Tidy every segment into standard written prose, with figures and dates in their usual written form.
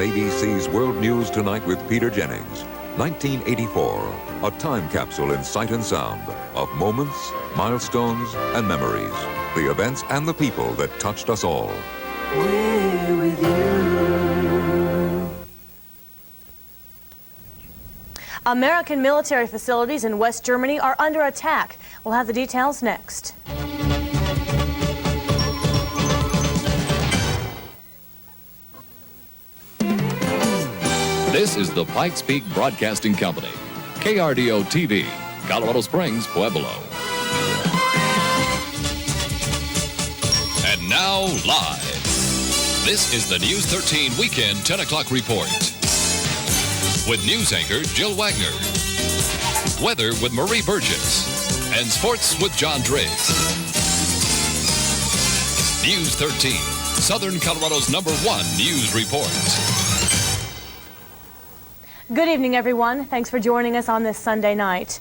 ABC's World News Tonight with Peter Jennings. 1984, a time capsule in sight and sound of moments, milestones, and memories. The events and the people that touched us all. We're with you. American military facilities in West Germany are under attack. We'll have the details next. This is the Pikes Peak Broadcasting Company, KRDO TV, Colorado Springs, Pueblo. And now, live. This is the News 13 Weekend 10 o'clock report. With news anchor Jill Wagner. Weather with Marie Burgess. And sports with John Driggs. News 13, Southern Colorado's #1 news report. Good evening, everyone. Thanks for joining us on this Sunday night.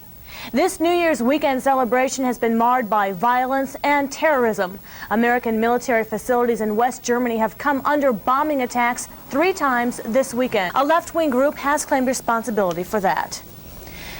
This New Year's weekend celebration has been marred by violence and terrorism. American military facilities in West Germany have come under bombing attacks 3 times this weekend. A left-wing group has claimed responsibility for that.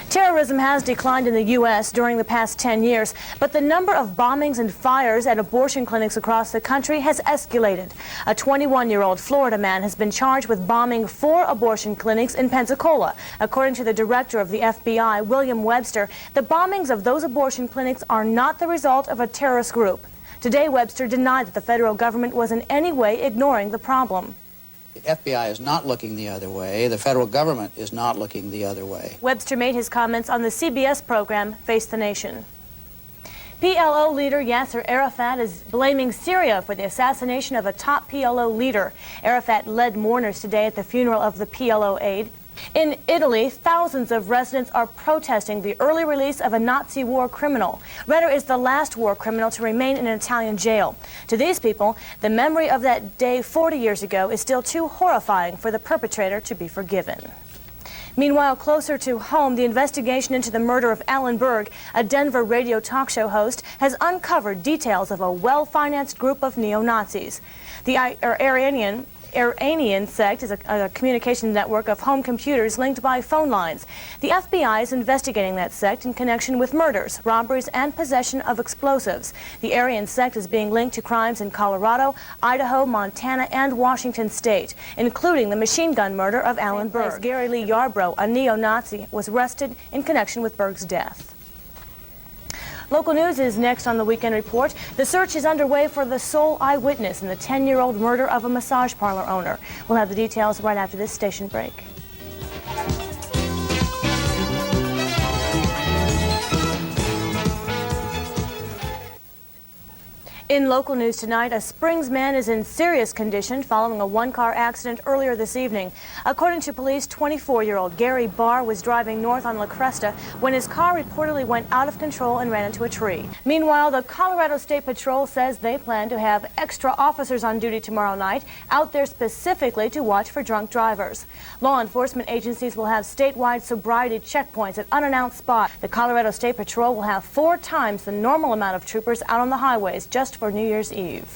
Terrorism has declined in the U.S. during the past 10 years, but the number of bombings and fires at abortion clinics across the country has escalated. A 21-year-old Florida man has been charged with bombing 4 abortion clinics in Pensacola. According to the director of the FBI, William Webster, the bombings of those abortion clinics are not the result of a terrorist group. Today, Webster denied that the federal government was in any way ignoring the problem. The FBI is not looking the other way. The federal government is not looking the other way. Webster made his comments on the CBS program Face the Nation. PLO leader Yasser Arafat is blaming Syria for the assassination of a top PLO leader. Arafat led mourners today at the funeral of the PLO aide. In Italy, thousands of residents are protesting the early release of a Nazi war criminal. Redder is the last war criminal to remain in an Italian jail. To these people, the memory of that day 40 years ago is still too horrifying for the perpetrator to be forgiven. Meanwhile, closer to home, the investigation into the murder of Alan Berg, a Denver radio talk show host, has uncovered details of a well-financed group of neo-Nazis. The Iranian sect is a communication network of home computers linked by phone lines. The FBI is investigating that sect in connection with murders, robberies, and possession of explosives. The Aryan sect is being linked to crimes in Colorado, Idaho, Montana, and Washington State, including the machine gun murder of Alan Berg. Gary Lee Yarbrough, a neo-Nazi, was arrested in connection with Berg's death. Local news is next on the Weekend Report. The search is underway for the sole eyewitness in the 10-year-old murder of a massage parlor owner. We'll have the details right after this station break. In local news tonight, a Springs man is in serious condition following a one-car accident earlier this evening. According to police, 24-year-old Gary Barr was driving north on La Cresta when his car reportedly went out of control and ran into a tree. Meanwhile, the Colorado State Patrol says they plan to have extra officers on duty tomorrow night out there specifically to watch for drunk drivers. Law enforcement agencies will have statewide sobriety checkpoints at unannounced spots. The Colorado State Patrol will have 4 times the normal amount of troopers out on the highways just for New Year's Eve.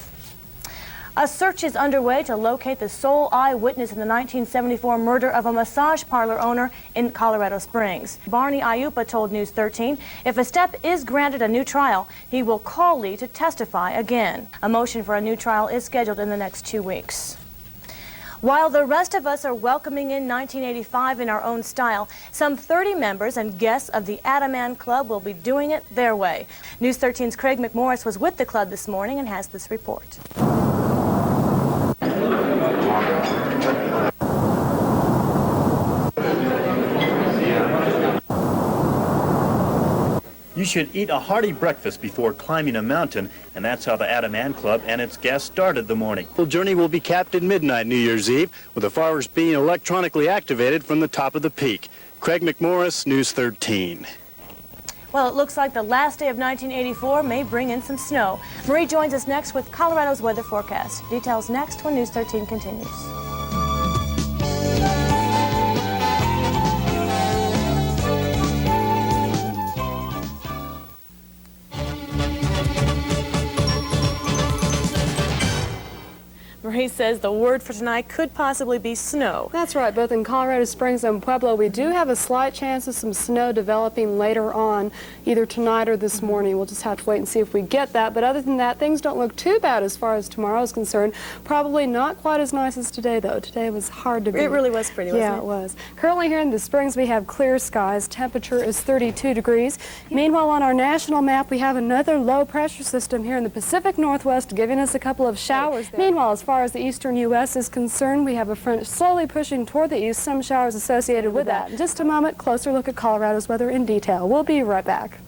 A search is underway to locate the sole eyewitness in the 1974 murder of a massage parlor owner in Colorado Springs. Barney Ayupa told News 13 if a step is granted a new trial, he will call Lee to testify again. A motion for a new trial is scheduled in the next 2 weeks. While the rest of us are welcoming in 1985 in our own style, some 30 members and guests of the Adaman Club will be doing it their way. News 13's Craig McMorris was with the club this morning and has this report. You should eat a hearty breakfast before climbing a mountain, and that's how the Adaman Club and its guests started the morning. The journey will be capped at midnight New Year's Eve, with the fireworks being electronically activated from the top of the peak. Craig McMorris, News 13. Well, it looks like the last day of 1984 may bring in some snow. Marie joins us next with Colorado's weather forecast. Details next when News 13 continues. Marie, says the word for tonight could possibly be snow. That's right. Both in Colorado Springs and Pueblo, we do have a slight chance of some snow developing later on, either tonight or this morning. We'll just have to wait and see if we get that. But other than that, things don't look too bad as far as tomorrow is concerned. Probably not quite as nice as today, though. Today was hard to beat. It really was pretty, wasn't it? Yeah, it was. Currently here in the Springs, we have clear skies. Temperature is 32 degrees. Meanwhile, on our national map, we have another low pressure system here in the Pacific Northwest giving us a couple of showers there. Meanwhile, as far as the eastern U.S. is concerned, we have a front slowly pushing toward the east, some showers associated with that. In just a moment, closer look at Colorado's weather in detail. We'll be right back.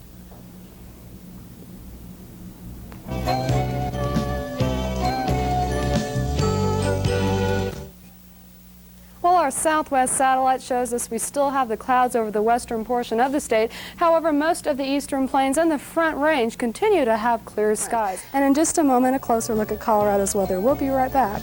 Well, our southwest satellite shows us we still have the clouds over the western portion of the state. However, most of the eastern plains and the Front Range continue to have clear skies. And in just a moment, a closer look at Colorado's weather. We'll be right back.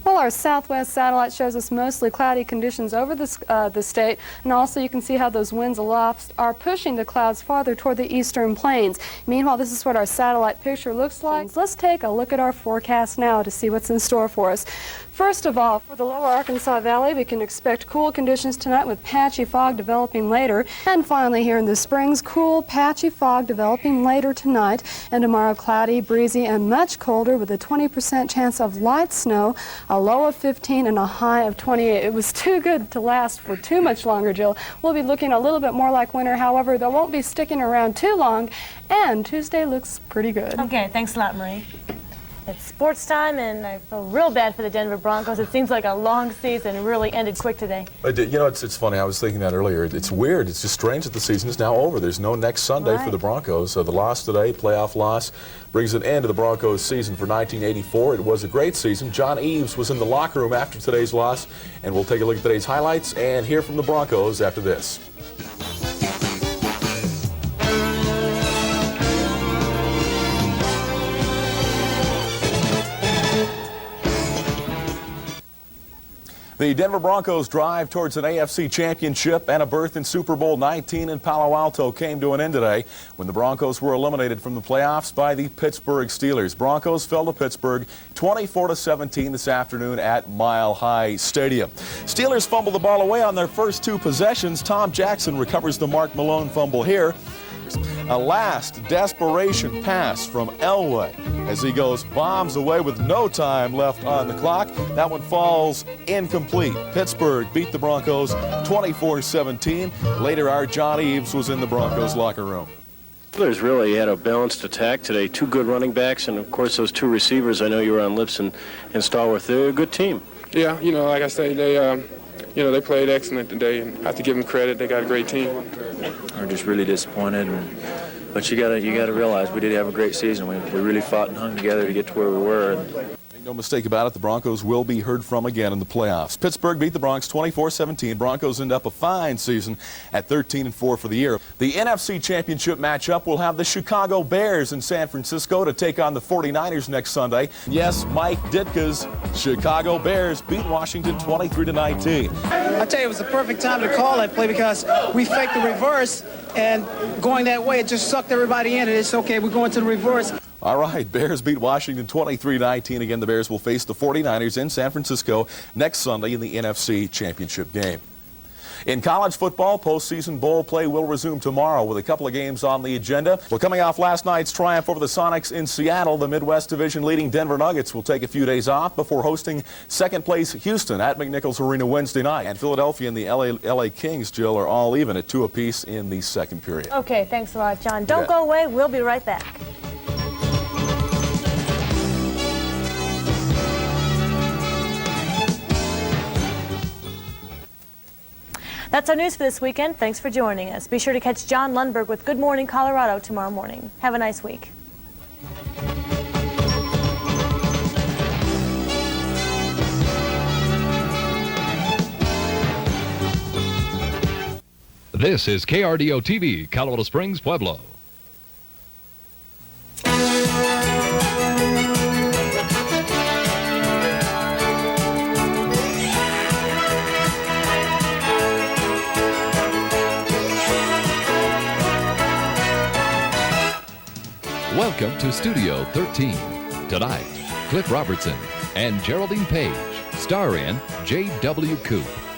Well, our southwest satellite shows us mostly cloudy conditions over the state, and also you can see how those winds aloft are pushing the clouds farther toward the eastern plains. Meanwhile, this is what our satellite picture looks like. Let's take a look at our forecast now to see what's in store for us. First of all, for the lower Arkansas Valley, we can expect cool conditions tonight with patchy fog developing later. And finally, here in the Springs, cool, patchy fog developing later tonight. And tomorrow, cloudy, breezy, and much colder with a 20% chance of light snow, a low of 15 and a high of 28. It was too good to last for too much longer, Jill. We'll be looking a little bit more like winter. However, they won't be sticking around too long. And Tuesday looks pretty good. Okay, thanks a lot, Marie. It's sports time, and I feel real bad for the Denver Broncos. It seems like a long season really ended quick today. You know, it's funny. I was thinking that earlier. It's weird. It's just strange that the season is now over. There's no next Sunday for the Broncos. So the loss today, playoff loss, brings an end to the Broncos season for 1984. It was a great season. John Eaves was in the locker room after today's loss, and we'll take a look at today's highlights and hear from the Broncos after this. The Denver Broncos' drive towards an AFC championship and a berth in Super Bowl 19 in Palo Alto came to an end today when the Broncos were eliminated from the playoffs by the Pittsburgh Steelers. Broncos fell to Pittsburgh 24-17 this afternoon at Mile High Stadium. Steelers fumbled the ball away on their first two possessions. Tom Jackson recovers the Mark Malone fumble here. A last desperation pass from Elway as he goes bombs away with no time left on the clock. That one falls incomplete. Pittsburgh beat the Broncos 24-17. Later, our John Eaves was in the Broncos locker room. Steelers really had a balanced attack today. Two good running backs, and of course those two receivers. I know you were on Lips and Stallworth. They're a good team. Yeah, you know, like I say, they played excellent today, and I have to give them credit. They got a great team. We're just really disappointed, but you gotta realize we did have a great season. We really fought and hung together to get to where we were. Make no mistake about it, the Broncos will be heard from again in the playoffs. Pittsburgh beat the Bronx 24-17. Broncos end up a fine season at 13-4 for the year. The NFC Championship matchup will have the Chicago Bears in San Francisco to take on the 49ers next Sunday. Yes, Mike Ditka's Chicago Bears beat Washington 23-19. I tell you, it was the perfect time to call that play because we faked the reverse, and going that way, it just sucked everybody in, and it's okay, we're going to the reverse. All right, Bears beat Washington 23-19. Again, the Bears will face the 49ers in San Francisco next Sunday in the NFC Championship game. In college football, postseason bowl play will resume tomorrow with a couple of games on the agenda. Well, coming off last night's triumph over the Sonics in Seattle, the Midwest Division leading Denver Nuggets will take a few days off before hosting second-place Houston at McNichols Arena Wednesday night. And Philadelphia and the LA Kings, Jill, are all even at 2 apiece in the second period. Okay, thanks a lot, John. Don't go away. We'll be right back. That's our news for this weekend. Thanks for joining us. Be sure to catch John Lundberg with Good Morning Colorado tomorrow morning. Have a nice week. This is KRDO TV, Colorado Springs, Pueblo. Welcome to Studio 13. Tonight, Cliff Robertson and Geraldine Page star in J.W. Coop.